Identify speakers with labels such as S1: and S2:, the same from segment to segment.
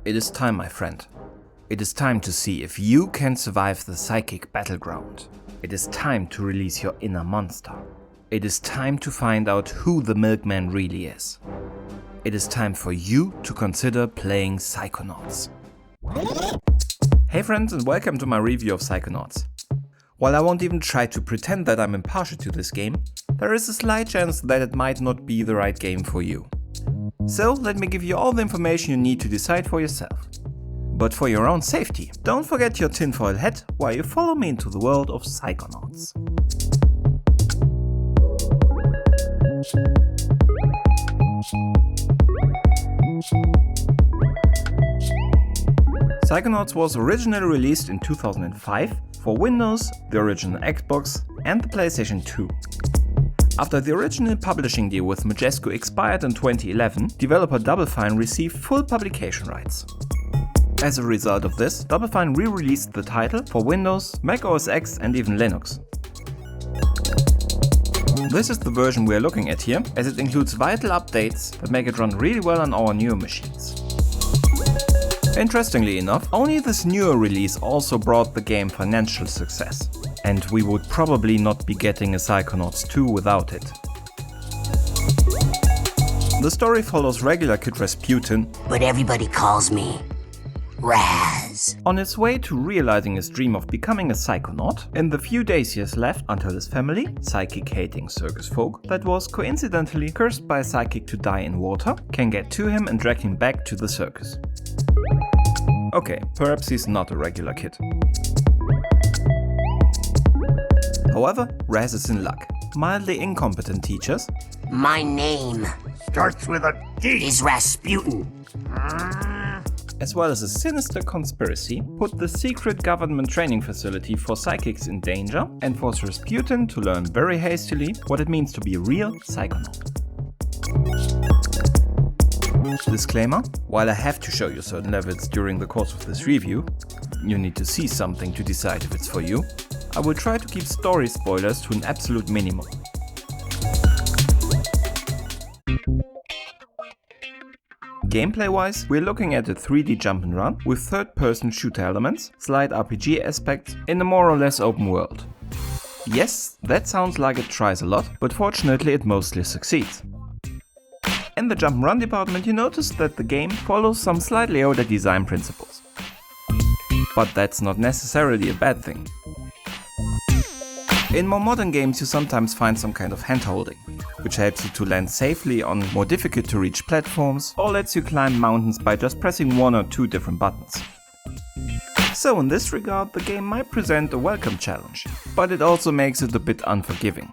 S1: It is time, my friend. It is time to see if you can survive the psychic battleground. It is time to release your inner monster. It is time to find out who the Milkman really is. It is time for you to consider playing Psychonauts. Hey friends, and welcome to my review of Psychonauts. While I won't even try to pretend that I'm impartial to this game, there is a slight chance that it might not be the right game for you. So let me give you all the information you need to decide for yourself. But for your own safety, don't forget your tinfoil hat while you follow me into the world of Psychonauts. Psychonauts was originally released in 2005 for Windows, the original Xbox and the PlayStation 2. After the original publishing deal with Majesco expired in 2011, developer Double Fine received full publication rights. As a result of this, Double Fine re-released the title for Windows, Mac OS X and even Linux. This is the version we are looking at here, as it includes vital updates that make it run really well on our newer machines. Interestingly enough, only this newer release also brought the game financial success, and we would probably not be getting a Psychonauts 2 without it. The story follows regular Kid Rasputin,
S2: but everybody calls me Raz,
S1: on his way to realizing his dream of becoming a Psychonaut in the few days he has left until his family, psychic-hating circus folk that was coincidentally cursed by a psychic to die in water, can get to him and drag him back to the circus. Okay, perhaps he's not a regular kid. However, Raz is in luck. Mildly incompetent teachers,
S2: my name
S3: Starts with a D.
S2: is Rasputin.
S1: as well as a sinister conspiracy, put the secret government training facility for psychics in danger and force Rasputin to learn very hastily what it means to be a real Psychonaut. Disclaimer: while I have to show you certain levels during the course of this review, you need to see something to decide if it's for you, I will try to keep story spoilers to an absolute minimum. Gameplay-wise, we're looking at a 3D jump and run with third-person shooter elements, slight RPG aspects, in a more or less open world. Yes, that sounds like it tries a lot, but fortunately it mostly succeeds. In the jump and run department, you notice that the game follows some slightly older design principles. But that's not necessarily a bad thing. In more modern games you sometimes find some kind of hand-holding, which helps you to land safely on more difficult to reach platforms or lets you climb mountains by just pressing one or two different buttons. So in this regard the game might present a welcome challenge, but it also makes it a bit unforgiving,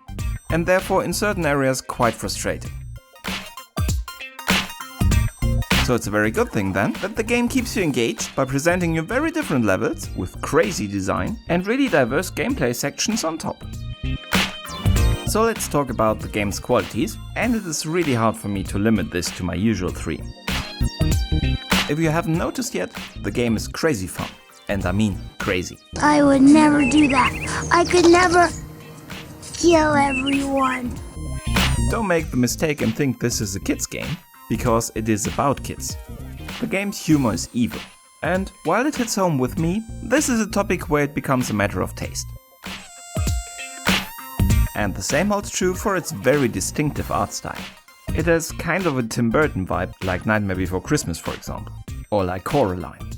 S1: and therefore in certain areas quite frustrating. So it's a very good thing then that the game keeps you engaged by presenting you very different levels with crazy design and really diverse gameplay sections on top. So let's talk about the game's qualities, and it is really hard for me to limit this to my usual 3. If you haven't noticed yet, the game is crazy fun, and I mean crazy.
S4: I would never do that. I could never kill everyone.
S1: Don't make the mistake and think this is a kids game, because it is about kids. The game's humor is evil, and while it hits home with me, this is a topic where it becomes a matter of taste. And the same holds true for its very distinctive art style. It has kind of a Tim Burton vibe, like Nightmare Before Christmas for example, or like Coraline.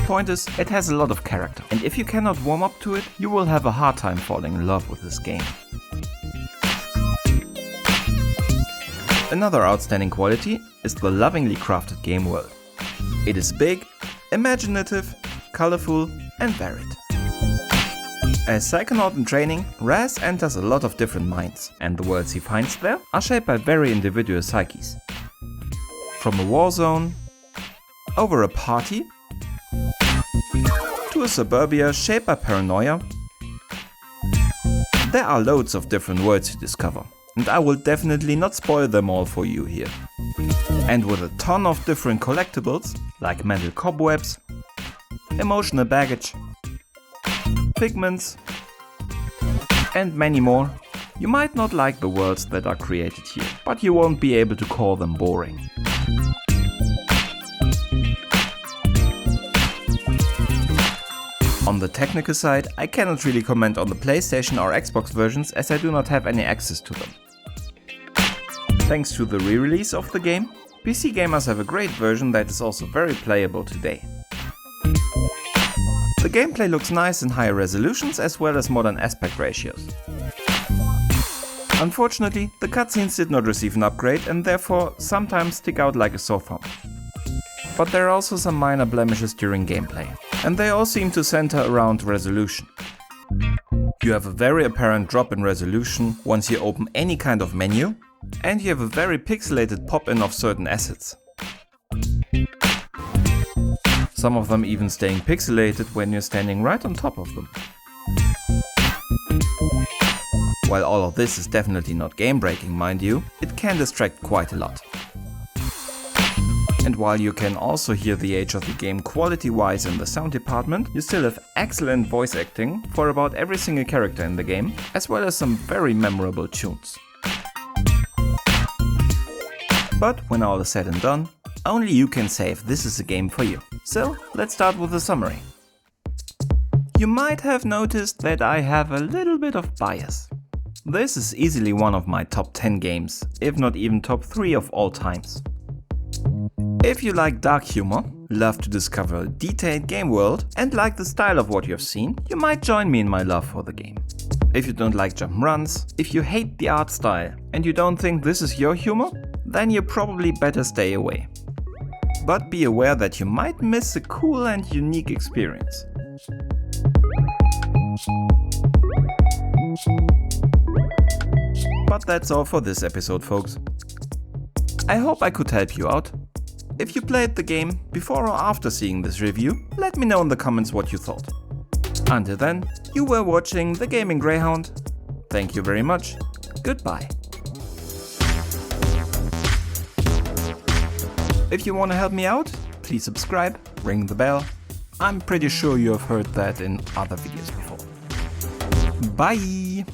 S1: Point is, it has a lot of character, and if you cannot warm up to it, you will have a hard time falling in love with this game. Another outstanding quality is the lovingly crafted game world. It is big, imaginative, colorful and varied. As Psychonaut in training, Raz enters a lot of different minds, and the worlds he finds there are shaped by very individual psyches. From a war zone, over a party, to a suburbia shaped by paranoia. There are loads of different worlds to discover, and I will definitely not spoil them all for you here. And with a ton of different collectibles, like mental cobwebs, emotional baggage, figments, and many more, you might not like the worlds that are created here, but you won't be able to call them boring. On the technical side, I cannot really comment on the PlayStation or Xbox versions as I do not have any access to them. Thanks to the re-release of the game, PC gamers have a great version that is also very playable today. The gameplay looks nice in higher resolutions as well as modern aspect ratios. Unfortunately, the cutscenes did not receive an upgrade and therefore sometimes stick out like a sore thumb. But there are also some minor blemishes during gameplay, and they all seem to center around resolution. You have a very apparent drop in resolution once you open any kind of menu, and you have a very pixelated pop-in of certain assets. Some of them even staying pixelated when you're standing right on top of them. While all of this is definitely not game-breaking, mind you, it can distract quite a lot. And while you can also hear the age of the game quality-wise in the sound department, you still have excellent voice acting for about every single character in the game, as well as some very memorable tunes. But when all is said and done, only you can say if this is a game for you. So let's start with the summary. You might have noticed that I have a little bit of bias. This is easily one of my top 10 games, if not even top 3 of all times. If you like dark humor, love to discover a detailed game world, and like the style of what you have seen, you might join me in my love for the game. If you don't like jump runs, if you hate the art style, and you don't think this is your humor, then you probably better stay away. But be aware that you might miss a cool and unique experience. But that's all for this episode, folks. I hope I could help you out. If you played the game before or after seeing this review, let me know in the comments what you thought. Until then, you were watching the Gaming Greyhound. Thank you very much. Goodbye. If you want to help me out, please subscribe, ring the bell. I'm pretty sure you have heard that in other videos before. Bye!